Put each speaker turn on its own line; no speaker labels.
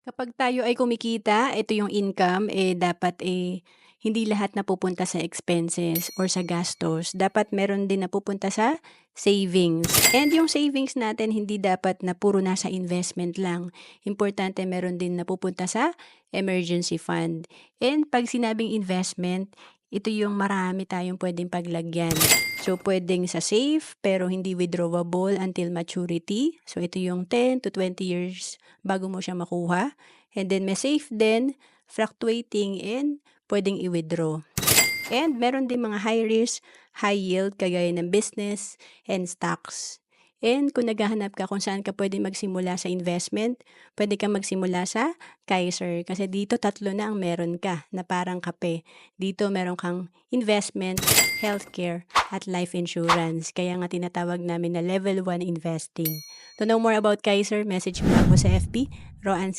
Kapag tayo ay kumikita, ito yung income, dapat, hindi lahat napupunta sa expenses or sa gastos. Dapat meron din napupunta sa savings. And yung savings natin hindi dapat na puro nasa investment lang. Importante meron din napupunta sa emergency fund. And 'pag sinabing investment, ito yung marami tayong puwedeng paglagyan. So, puwedeng sa safe pero hindi withdrawable until maturity. So, ito yung 10 to 20 years bago mo siya makuha. And then may safe din, fluctuating and puwedeng i-withdraw. And meron din mga high risk, high yield kagaya ng business and stocks. And kung naghahanap ka kung saan ka puwedeng magsimula sa investment, puwede kang magsimula sa Kaiser kasi dito tatlo na ang meron ka na parang kape. Dito meron kang investment, healthcare, at life insurance. Kaya nga tinatawag namin na level 1 investing. To know more about Kaiser, message mo lang ako sa FB, Roan